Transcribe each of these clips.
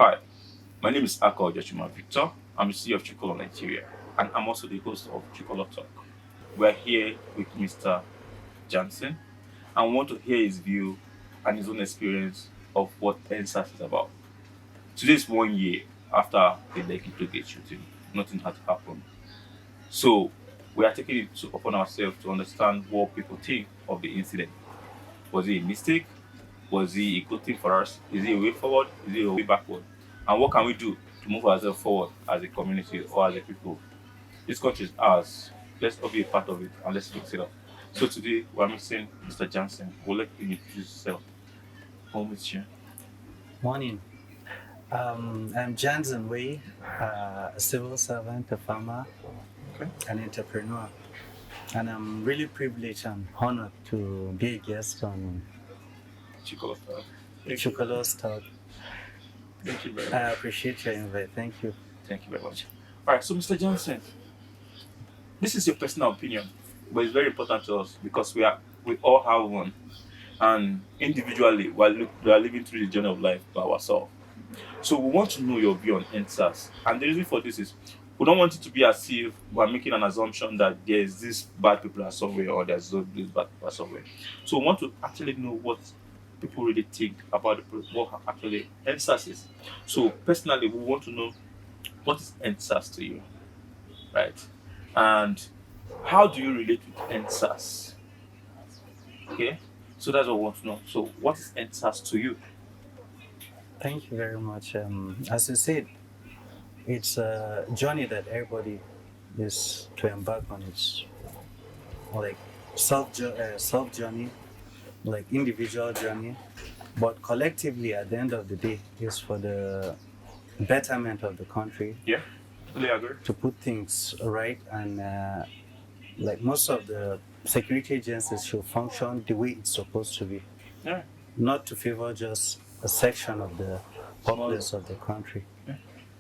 Hi, my name is Ako Joshua Victor. I'm the CEO of Tricolor Nigeria, and I'm also the host of Tricolor Talk. We're here with Mr. Janzen, and we want to hear his view and his own experience of what Endsars is about. Today is 1 year after the Lekki Toge shooting. Nothing had happened. So we are taking it upon ourselves to understand what people think of the incident. Was it a mistake? Was it a good thing for us? Is it a way forward? Is it a way backward? And what can we do to move ourselves forward as a community or as a people? This country is ours. Let's all be a part of it and let's fix it up. So today we're missing Mr. Jansen. We'll let you introduce yourself. Home with you. Morning. I'm Janzen Weyi, a civil servant, a farmer, Okay. an entrepreneur, and I'm really privileged and honored to be a guest on Chico. Chukolo's Talk. Thank you very I much. appreciate your invite. Thank you. Thank you very much. Alright, so Mr. Jansen, this is your personal opinion, but it's very important to us because we all have one. And individually we are living through the journey of life by ourselves. So we want to know your view on Endsars. And the reason for this is we don't want it to be as if we're making an assumption that there is this bad people are somewhere or there's this bad people are somewhere. So we want to actually know what people really think about what actually Endsars is. So personally we want to know what is Endsars to you, right? And how do you relate with Endsars? Okay? So that's what we want to know. So what is Endsars to you? Thank you very much. As you said, it's a journey that everybody is to embark on. It's like self journey, like individual journey, but collectively at the end of the day is for the betterment of the country, Yeah? Fully agree. to put things right, and like most of the security agencies should function the way it's supposed to be, Yeah. not to favor just a section of the populace of the country. Yeah.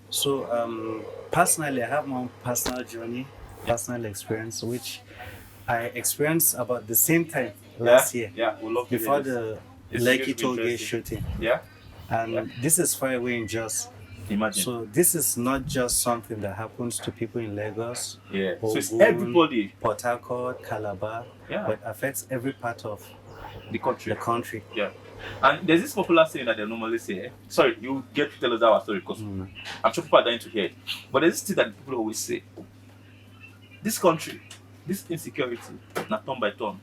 So personally, I have my own personal journey, personal experience, which I experienced about the same time last year, Yeah, we love to before hear this. the It's Lekki really Toll Gate interesting. shooting. Yeah? And Yeah. this is far away in Jos. Imagine. So this is not just something that happens to people in Lagos, Yeah. So it's Ogun, everybody. Port Harcourt, Calabar, Yeah. but affects every part of The country. the country. Yeah. And there's this popular saying that they normally say, sorry, you get to tell us our story because I'm sure people are dying to hear it. But there's this thing that people always say. This country, this insecurity, not turn by turn.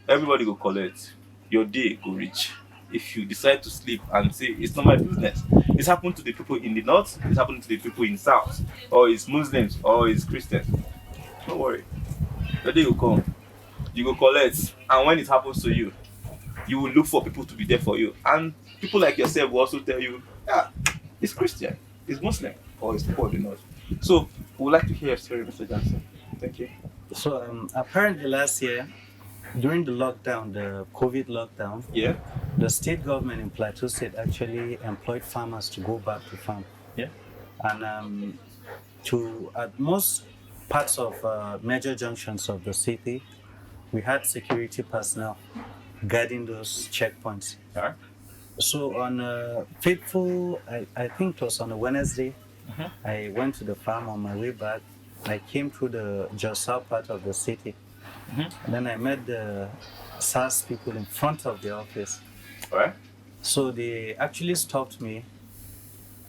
Everybody go collect. Your day go reach. If you decide to sleep and say it's not my business. It's happened to the people in the north, it's happening to the people in the south, or it's Muslims, or it's Christians. Don't worry. The day will come. You go collect, and when it happens to you, you will look for people to be there for you. And people like yourself will also tell you, yeah, it's Christian, it's Muslim, or it's people of the north. So we would like to hear your story, Mr. Johnson. Thank you. So apparently last year, during the lockdown, the COVID lockdown, Yeah. the state government in Plateau State actually employed farmers to go back to farm. Yeah. And to at most parts of major junctions of the city, we had security personnel guarding those checkpoints. All right. So on a fateful, I think it was on a Wednesday, I went to the farm. On my way back, I came through the Jos South part of the city. And then I met the SARS people in front of the office. All right. So they actually stopped me.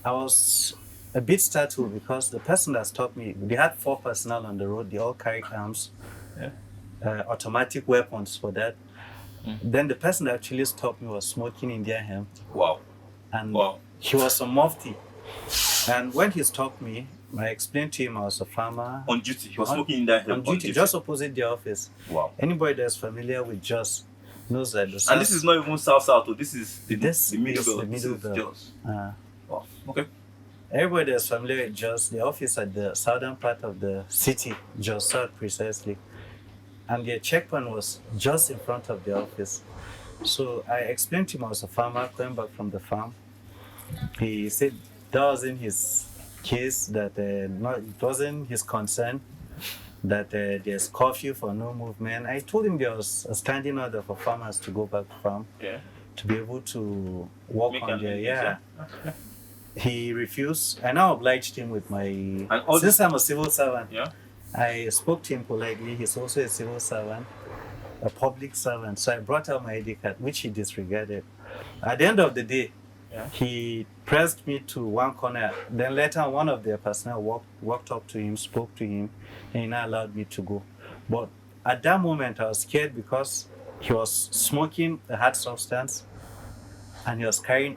I was a bit startled because the person that stopped me, they had 4 personnel on the road. They all carried arms, automatic weapons for that. Then the person that actually stopped me was smoking Indian hemp, Wow. and Wow. he was a mufti. And when he stopped me, I explained to him I was a farmer On duty. He was smoking in that on duty, just opposite the office. Wow. Anybody that's familiar with Jos knows that the SARS, And this is not even south. Oh, this is the This middle is belt. the middle This is belt. Jos. Wow. Okay. everybody that's familiar with Jos, the office at the southern part of the city, Jos South precisely, and their checkpoint was just in front of the office. So I explained to him I was a farmer coming back from the farm. He said that wasn't his case, that it wasn't his concern, that there's curfew for no movement. I told him there was a standing order for farmers to go back to farm, Yeah. to be able to work Make on an their, end, yeah. he refused. I now obliged him with my. And all Since this, I'm a civil servant, yeah. I spoke to him politely. He's also a civil servant, a public servant. So I brought out my ID card, which he disregarded. At the end of the day, Yeah. he pressed me to one corner. Then later, one of their personnel walked up to him, spoke to him, and he now allowed me to go. But at that moment, I was scared because he was smoking a hard substance, and he was carrying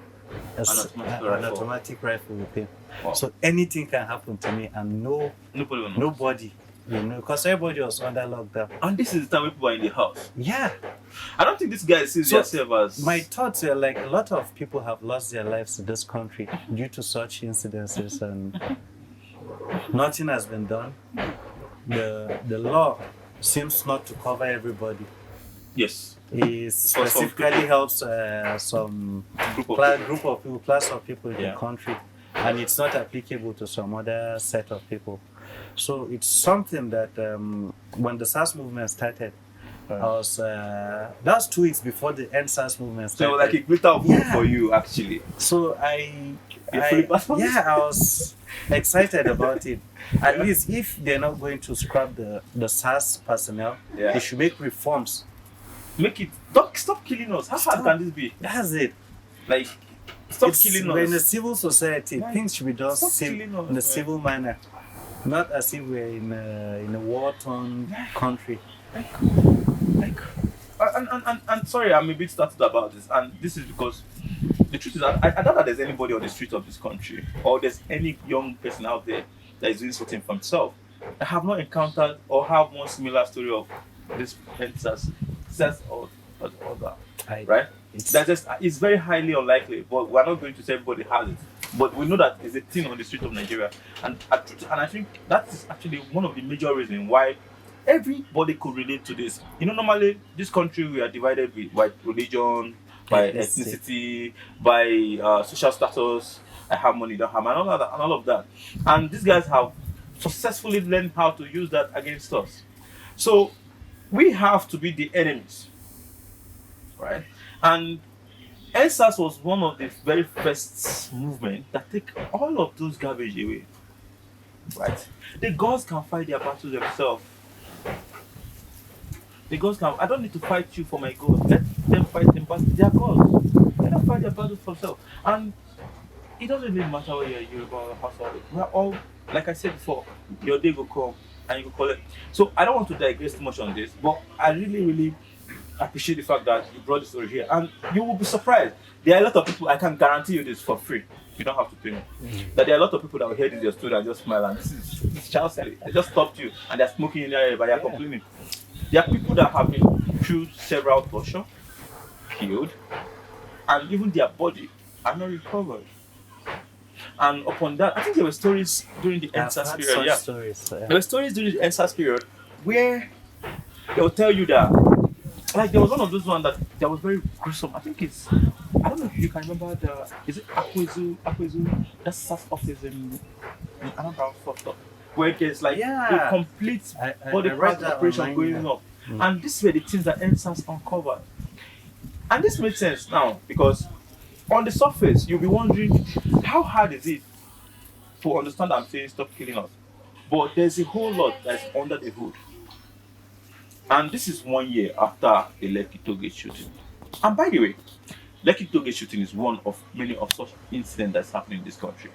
an automatic rifle with him. Wow. So anything can happen to me, and Nobody will know. nobody, because everybody was under lockdown. And this is the time when people are in the house. Yeah. I don't think this guy sees So, themselves as. My thoughts were like a lot of people have lost their lives in this country due to such incidences, and nothing has been done. The law seems not to cover everybody. Yes. It specifically helps some Group of class of people in Yeah. the country, and it's not applicable to some other set of people. So it's something that when the SARS movement started, that's 2 weeks before the Endsars movement So started. like a glitter of hope Yeah. for you actually. So You fully passed on? I was excited about it. At least if they're not going to scrap the SARS personnel, Yeah. they should make reforms. Make it stop killing us. How hard Stop. can this be? That's it. Like stop It's- killing we're in a us. civil society. Like, Things should be done stop killing us, in a man. civil manner, not as if we're in a war-torn country. Like and sorry, I'm a bit startled about this, and this is because the truth is that I doubt that there's anybody on the street of this country or there's any young person out there that is doing something for himself. I have not encountered or have one similar story of this Endsars or that, right? It's very highly unlikely, but we're not going to say everybody has it. But we know that it's a thing on the street of Nigeria, and I think that is actually one of the major reasons why everybody could relate to this. You know, normally this country we are divided by religion, by ethnicity, by social status. I have money, don't have money, and all of that. And these guys have successfully learned how to use that against us. So we have to be the enemies, right? And Endsars was one of the very first movements that take all of those garbage away, right? The gods can fight their battles themselves. The gods can. I don't need to fight you for my gods. Let them fight them battles. They are gods. Let them fight their battles for themselves. And it doesn't really matter whether you're Yoruba or Hausa. We're all, like I said before, your day will come and you will collect. So I don't want to digress too much on this, but I really, really appreciate the fact that you brought this story here, and you will be surprised. There are a lot of people. I can guarantee you this for free. You don't have to pay me. That there are a lot of people that will hear this your story and just smile and this is child selling. They just stopped you and they're smoking in their area, but they're complaining. There are people that have been through several torture, killed, and even their body are not recovered. And upon that, I think there were stories during the Endsars period. Yeah, Stories, there were stories during the Endsars period where they will tell you that, like there was one of those ones that was very gruesome. I think it's, I don't know if you can remember is it Akwezu, that's SARS office in Anambra Soft, where there's like a complete body part operation going up. And these were the things that Endsars uncovered. And this makes sense now because on the surface you'll be wondering how hard is it to understand that I'm saying stop killing us. But there's a whole lot that's under the hood. And this is 1 year after the Lekki Tollgate shooting. And by the way, Lekki Tollgate shooting is one of many of such incidents that's happening in this country.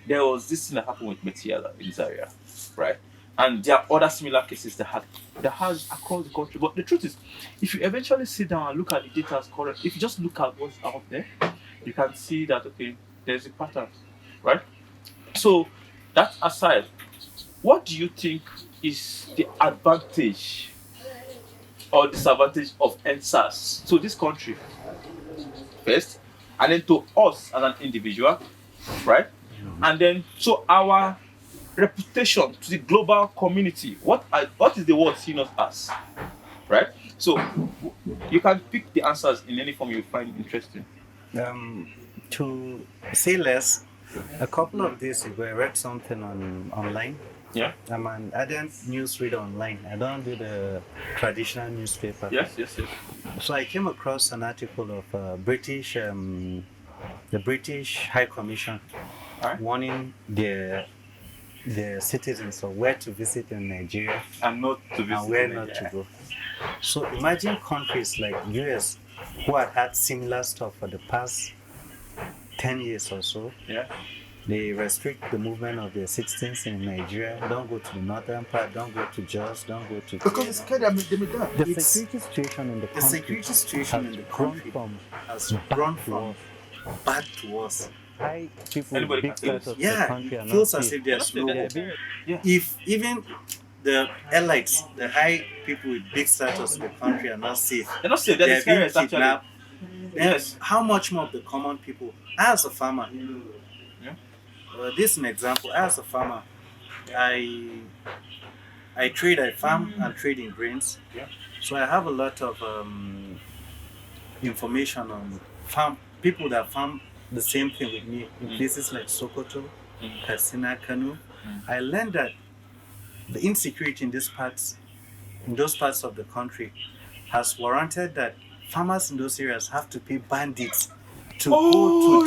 There was this thing that happened with Metiala in Zaria, right? And there are other similar cases that has across the country. But the truth is, if you eventually sit down and look at the data as correct, if you just look at what's out there, you can see that okay, there's a pattern, right? So that aside, what do you think is the advantage or disadvantage of Endsars to this country first, and then to us as an individual, right? And then to our reputation to the global community. What is the world seeing us as, right? So you can pick the answers in any form you find interesting. To say less, a couple of days ago I read something online. Yeah. I'm an ardent newsreader online. I don't do the traditional newspaper. Yes. So I came across an article of a British the British High Commission Alright. warning their citizens of where to visit in Nigeria And not to visit and where in not to Nigeria. go. So imagine countries like US who had similar stuff for the past 10 years or so. Yeah. They restrict the movement of their citizens in Nigeria. Don't go to the northern part, don't go to Jos, don't go to... Because it's scared they may die. The security situation in the country, security situation in the country has has grown grown from from bad to worse. high people Anybody big can feel it. status in the Yeah, country are it not feels as safe. if there's no They're hope. being- If even the elites, the high people with big status in the country are not safe, They're not safe. They're the they're being scariest actually. kidnapped, then Yes. how much more of the common people? As a farmer, Yeah. this is an example. As a farmer, I trade, I farm and trade in grains. Yeah. So I have a lot of information on farm people that farm the same thing with me in places like Sokoto, Katsina, Kano. I learned that the insecurity in those parts of the country, has warranted that farmers in those areas have to pay bandits to go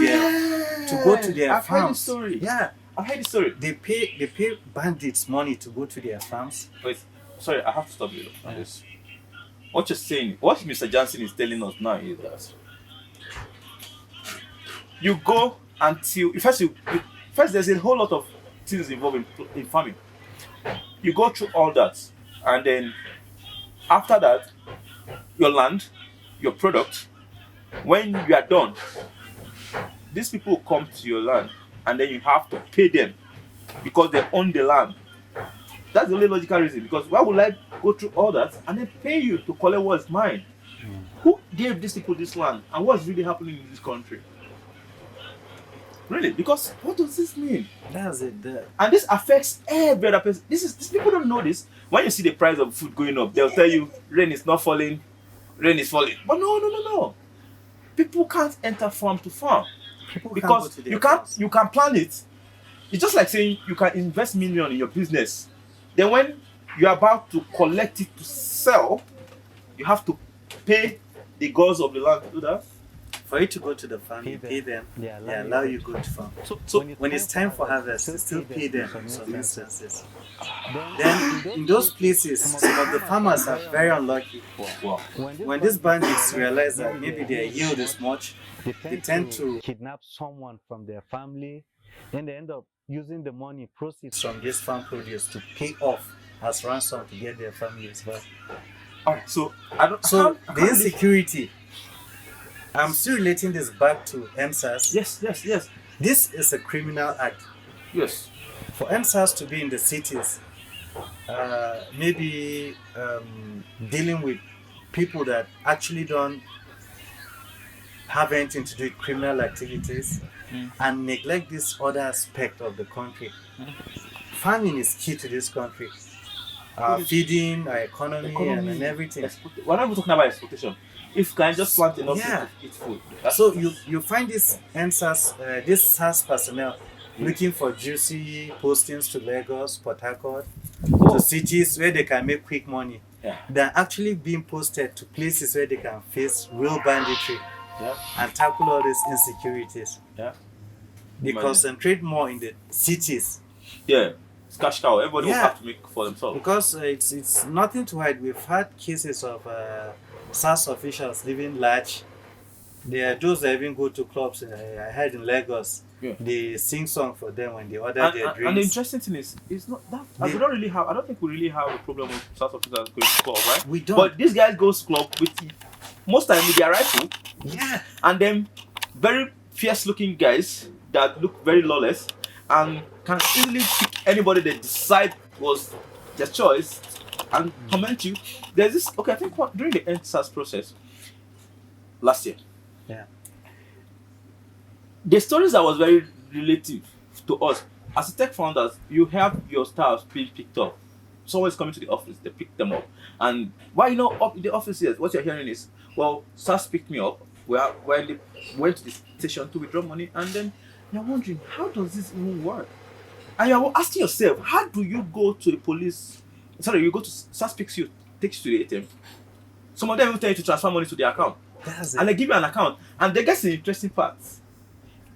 to their I've heard the farms. story. Yeah, I've heard the story. they pay bandits money to go to their farms. Wait, sorry, I have to stop you on this. What you're saying, what Mr. Janzen is telling us now is that you go until first there's a whole lot of things involved in farming. You go through all that, and then after that, your land, your product, when you are done, these people will come to your land, and then you have to pay them because they own the land. That's the only logical reason. Because why would I go through all that and then pay you to collect what's mine? Who gave these people this land, and what's really happening in this country? Really? Because what does this mean? That's it. And this affects every other person. These people don't know this. When you see the price of food going up, they'll tell you rain is not falling, rain is falling. But no. People can't enter farm to farm People because can't go to their you can't farms. you can plan it. It's just like saying you can invest million in your business. Then when you're about to collect it to sell, you have to pay the gods of the land to do that. For you to go to the farm, you Pay pay them. They They allow you go to farm. So When it's time for harvest, you still pay them in in some some instances. Then Then in those places, some of the farmers are very unlucky. wow. When these bandits realize that maybe their yield is much, they tend to kidnap someone from their family, then they end up using the money proceeds from this farm produce to pay off as ransom to get their families back. Alright, so I don't So how- the how- insecurity, I'm still relating this back to Endsars. Yes. This is a criminal act. Yes. For Endsars to be in the cities, maybe dealing with people that actually don't have anything to do with criminal activities and neglect this other aspect of the country. Farming is key to this country. Feeding, our economy, and everything. We're not even talking about exploitation. If you can just plant enough Yeah. to eat food. That's So you find this Endsars, this SARS personnel looking for juicy postings to Lagos, Port Harcourt, to cities where they can make quick money. Yeah. They're actually being posted to places where they can face real banditry Yeah. and tackle all these insecurities. Yeah. They Imagine. concentrate more in the cities Yeah. It's cash cow. Everybody will Yeah. have to make for themselves. because it's nothing to hide. We've had cases of SARS officials living large. There are those that even go to clubs. I heard in Lagos, Yeah. they sing song for them when they order And, their and, drinks. and the interesting thing is, it's not that we don't really have. I don't think we really have a problem with South Africans going to club, right? We don't. But these guys go to club with most time with their rifle, Yeah. and then very fierce-looking guys that look very lawless and can easily pick anybody they decide was their choice and comment you. There's this. Okay, I think during the Endsars process last year. Yeah. The stories that was very relative to us as a tech founders, you have your staff being picked up. Someone's coming to the office, they pick them up, and why up in the office is what you're hearing is, well, SARS picked me up. When they went to the station to withdraw money, and then you're wondering how does this even work, and you're asking yourself, how do you go to the police? Sorry, you go to SARS picks you, takes you to the ATM. Some of them will tell you to transfer money to their account. That's And it. they give you an account. And they get the interesting part.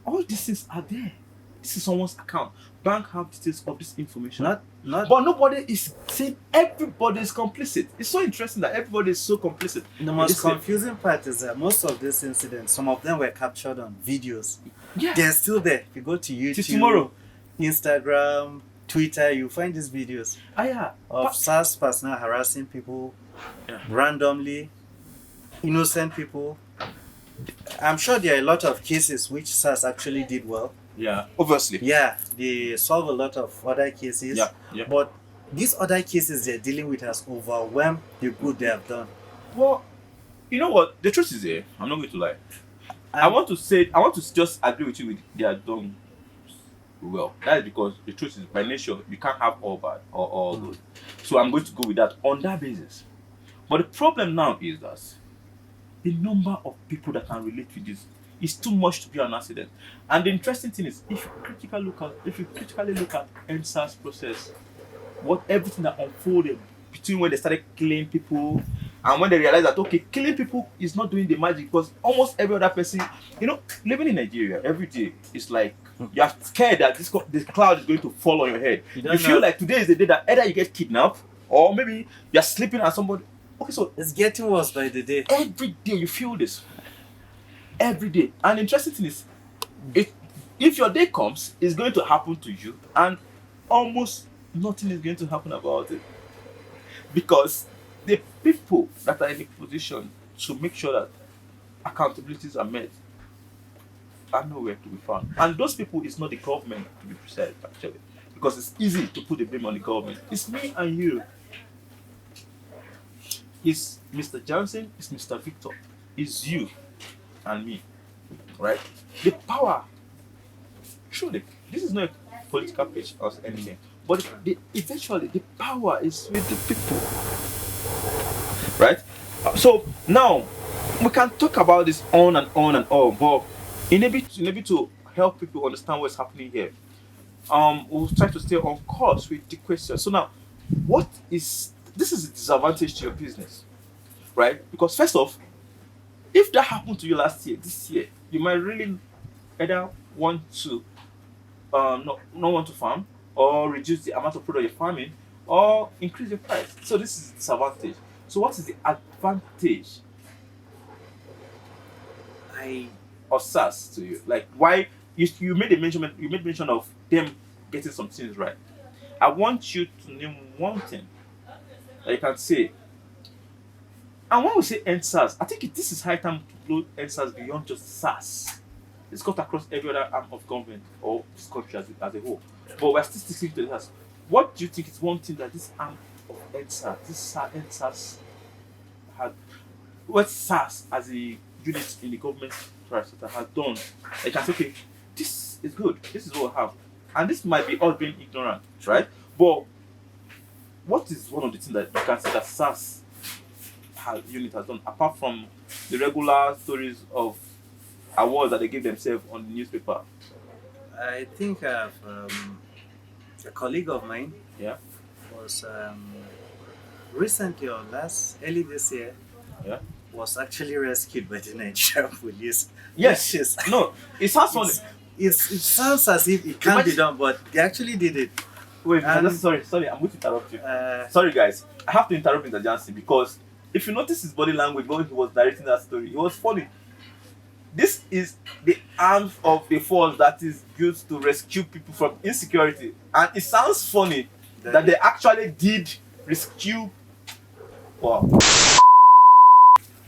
All these things are there. This is someone's account. Bank have details of this information. Not But nobody is saying everybody is complicit. It's so interesting that everybody is so complicit. the most confusing part is that most of these incidents, some of them were captured on videos. Yeah. They're still there. If you go to YouTube, Till tomorrow. Instagram, Twitter, you find these videos Yeah. of SARS personnel harassing people Yeah. randomly, innocent people. I'm sure there are a lot of cases which SARS actually did well. Yeah. Obviously. Yeah, they solve a lot of other cases. Yeah. Yeah. But these other cases they're dealing with has overwhelmed the good they have done. Well, you know what? The truth is here. I'm not going to lie. I want to just agree with you with they are done well. That is because the truth is by nature you can't have all bad or all good. So I'm going to go with that on that basis. But the problem now is that the number of people that can relate with this is too much to be an accident. And the interesting thing is if you critically look at Endsars process, what everything that unfolded between when they started killing people and when they realized that okay, killing people is not doing the magic because almost every other person, living in Nigeria every day is like you are scared that this cloud is going to fall on your head. You feel like today is the day that either you get kidnapped or maybe you're sleeping and somebody. Okay, so it's getting worse by the day. Every day you feel this. Every day. And the interesting thing is, if your day comes, it's going to happen to you, and almost nothing is going to happen about it. Because the people that are in the position to make sure that accountabilities are met are nowhere to be found. And those people is not the government, to be precise, actually. Because it's easy to put the blame on the government. It's me and you. It's Mr. Janzen, it's Mr. Victor, it's you and me, right? The power, truly, this is not a political pitch or anything, but eventually the power is with the people, right? So now we can talk about this on and on and on, but in a bit to help people understand what's happening here, we'll try to stay on course with the question. So now, this is a disadvantage to your business, right? Because first off, if that happened to you this year, you might really either want to not want to farm or reduce the amount of product you're farming or increase your price. So this is a disadvantage. So what is the advantage of SARS to you? Like why you made mention of them getting some things right. I want you to name one thing that you can say. And when we say Endsars, I think this is high time to blow Endsars beyond just SARS. It's got across every other arm of government or this country as a whole. But we're still sticking to SARS. What do you think is one thing that this arm of Endsars, Endsars had, what SARS as a unit in the government has done? They can say, okay, this is good, this is what we have. And this might be us being ignorant, right? But what is one of the things that you can say that SARS unit has done, apart from the regular stories of awards that they give themselves on the newspaper? I think a colleague of mine was recently or early this year was actually rescued by the Nigerian police. Yes. No, it sounds funny. It sounds as if it can't be done, but they actually did it. Wait, sorry, I'm going to interrupt you. Sorry guys, I have to interrupt Mr. Janzen because if you notice his body language when he was narrating that story, it was funny. This is the arm of the force that is used to rescue people from insecurity. And it sounds funny that they actually did rescue. Wow.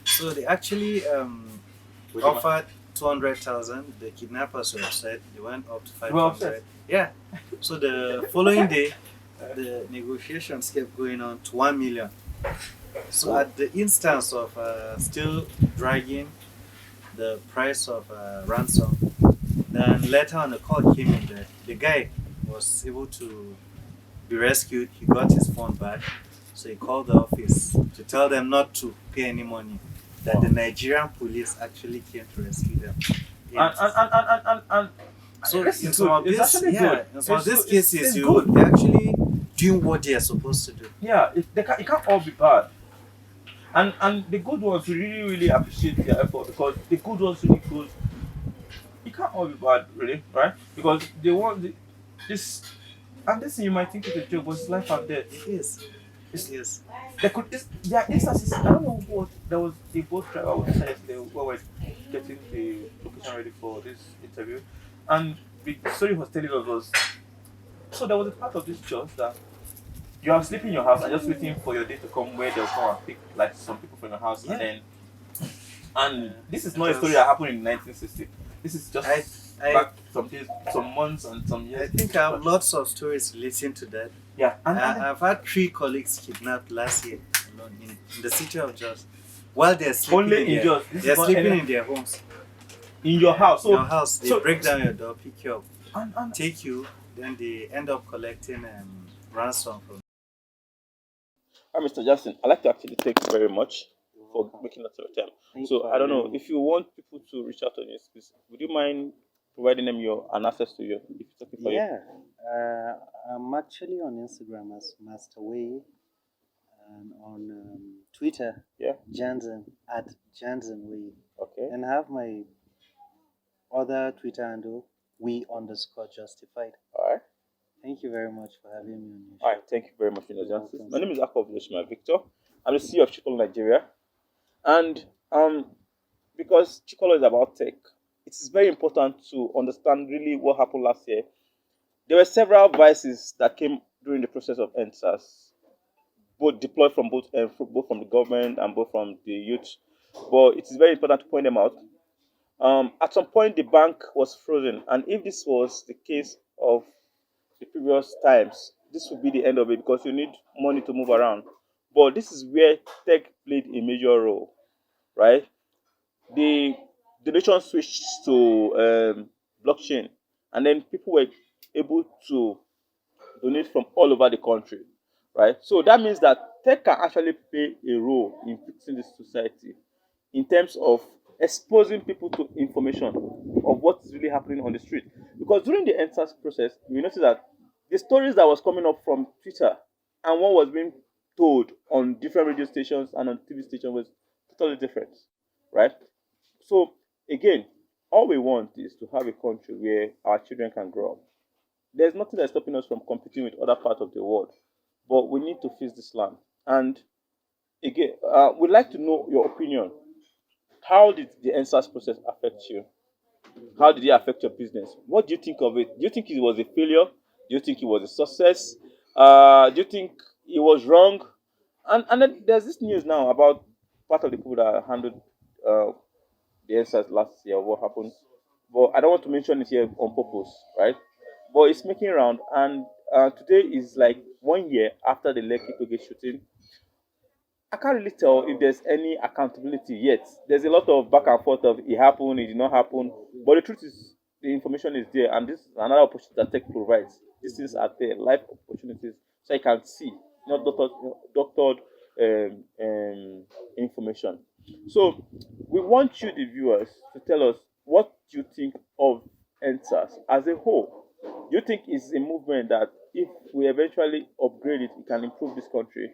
So they actually offered 200,000. The kidnappers were upset. They went up to 500. Yeah. So the following day, the negotiations kept going on to 1 million. So at the instance of still dragging the price of ransom, then later on the call came in that the guy was able to be rescued. He got his phone back, so he called the office to tell them not to pay any money, that the Nigerian police actually came to rescue them. And so in some of these cases, good. they're actually doing what they are supposed to do. Yeah, it can't all be bad. And the good ones, we really, really appreciate their effort because the good ones really goes. can't all be bad, really, right? Because they want this, and this thing you might think it's a joke, but it's life and death. It is. It's, It is. there could this, there are instances. I don't know what there was. The boat driver was saying yesterday when we were getting the location ready for this interview, and the story he was telling us was, so there was a part of this church that you are sleeping in your house and just waiting for your day to come where they'll come and pick like some people from your house, Yeah. and this is not a story that happened in 1960. This is just I back some days, some months, and some years. I think I have lots of stories relating to that. Yeah, and I've had 3 colleagues kidnapped last year alone in the city of Jos. While they're sleeping only in in their, Jos. This they're is not sleeping any- in their homes. in your house. So Your house, they so- break down your door, pick you up, and take you, then they end up collecting ransom from. Hi, Mr. Jackson. I'd like to actually thank you very much for making that sort of time. Thank So you for I don't know having me. if you want people to reach out on you, please, would you mind providing them your an access to you if it's okay for you? Yeah, I'm actually on Instagram as Master Weyi and on Twitter, Yeah. Janzen at Janzen Weyi. Okay. And I have my other Twitter handle, we_justified. All right. Thank you very much for having me on your show. All right. Thank you very much, Mr. Johnson. welcome, My sir. name is Akov Yoshima Victor. I'm the CEO of Chikolo Nigeria, and because Chikolo is about tech, it is very important to understand really what happened last year. There were several vices that came during the process of Endsars, both deployed from both from the government and both from the youth. But it is very important to point them out. At some point, the bank was frozen, and if this was the case of the previous times, this would be the end of it because you need money to move around. But this is where tech played a major role, right? The donation switched to blockchain, and then people were able to donate from all over the country, right? So that means that tech can actually play a role in fixing this society in terms of exposing people to information of what is really happening on the street. Because during the Endsars process, we noticed that the stories that was coming up from Twitter and what was being told on different radio stations and on TV stations was totally different, right? So again, all we want is to have a country where our children can grow up. There's nothing that's stopping us from competing with other parts of the world, but we need to fix this land. And again, we'd like to know your opinion. How did the NSAS process affect you? How did it affect your business? What do you think of it? Do you think it was a failure? Do you think it was a success? Do you think it was wrong? And then there's this news now about part of the people that handled uh, the NSAS last year, what happened. But I don't want to mention it here on purpose, right? But it's making round, and today is like 1 year after the Lekki Toge shooting. I can't really tell if there's any accountability yet. There's a lot of back and forth of it happened, it did not happen. But the truth is, the information is there, and this is another opportunity that tech provides. These things are there, life opportunities, so I can see, not doctored information. So we want you, the viewers, to tell us what you think of Endsars as a whole. Do you think it's a movement that, if we eventually upgrade it, it can improve this country?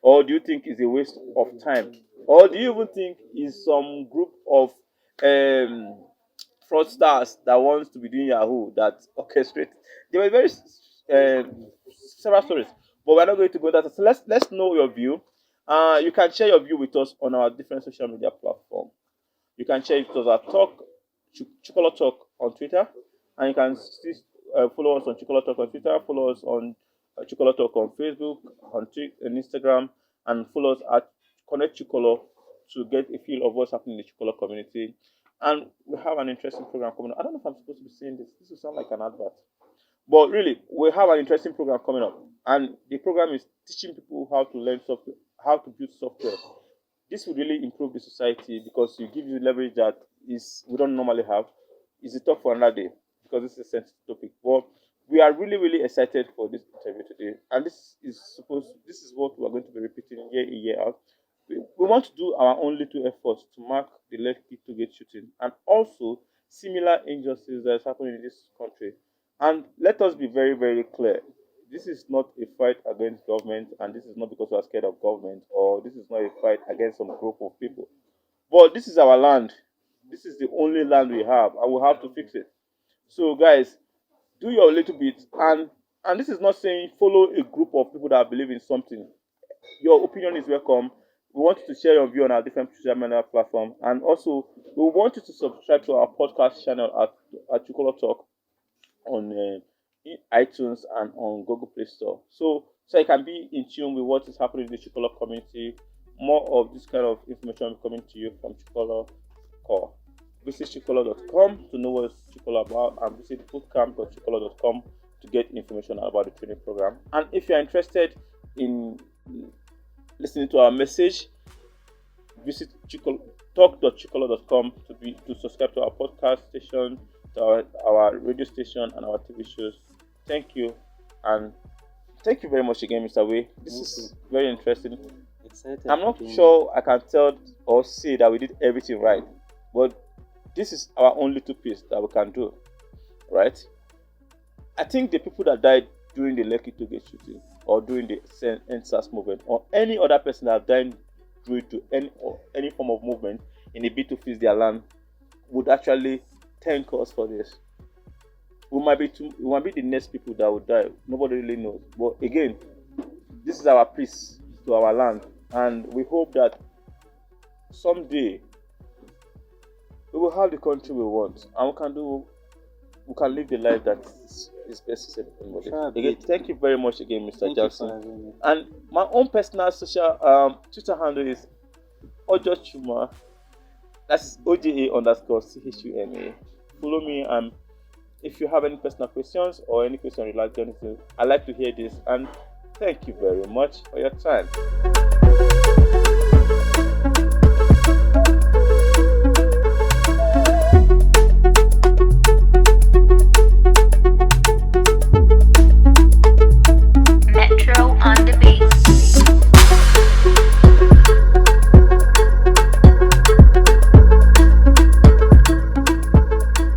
Or do you think it's a waste of time? Or do you even think it's some group of fraudsters that wants to be doing Yahoo that orchestrate? There were very several stories, but we're not going to go into that. So let's know your view. You can share your view with us on our different social media platforms. You can share it with us at Chikolo Talk on Twitter, and you can still follow us on Chikolo Talk on Twitter, follow us on Chikolo Talk on Facebook, on Instagram, and follow us at Connect Chikolo to get a feel of what's happening in the Chikolo community. And we have an interesting program coming up. I don't know if I'm supposed to be saying this. This will sound like an advert. But really, we have an interesting program coming up. And the program is teaching people how to learn software, how to build software. This would really improve the society because it gives you leverage that is we don't normally have. It's a talk for another day because this is a sensitive topic. But we are really, really excited for this interview today, and this is what we are going to be repeating year in, year out. We want to do our own little efforts to mark the Lekki to get shooting and also similar injustices that is happening in this country. And let us be very, very clear. This is not a fight against government, and this is not because we are scared of government, or this is not a fight against some group of people. But this is our land. this is the only land we have, and we have to fix it. So, guys, do your little bit, and this is not saying follow a group of people that believe in something. Your opinion is welcome. We want you to share your view on our different social media platforms, and also we want you to subscribe to our podcast channel at Chukwolo Talk on iTunes and on Google Play Store. So you can be in tune with what is happening in the Chukwolo community. More of this kind of information coming to you from Chukwolo Core. Visit chukwolo.com to know what it's Chukwolo about, and visit bootcamp.chukwolo.com to get information about the training program. And if you're interested in listening to our message, visit talk.chukwolo.com to subscribe to our podcast station, to our radio station, and our TV shows. Thank you, and thank you very much again, Mr. Weyi. This is very interesting. Excited. I'm not sure I can tell or say that we did everything right, but this is our own little piece that we can do, right? I think the people that died during the Lekki Toge shooting, or during the Endsars movement, or any other person that died due to any form of movement in a bid to fix their land, would actually thank us for this. We might be the next people that will die. Nobody really knows. But again, this is our peace to our land, and we hope that someday we will have the country we want, and we can live the life that is best for everybody. Sure, again, thank you very much again, Mr. Thank Janzen. And my own personal social Twitter handle is Ojochuma. That's OJA_CHUMA. Follow me, and if you have any personal questions or any question you'd like to answer, I'd like to hear this. And thank you very much for your time.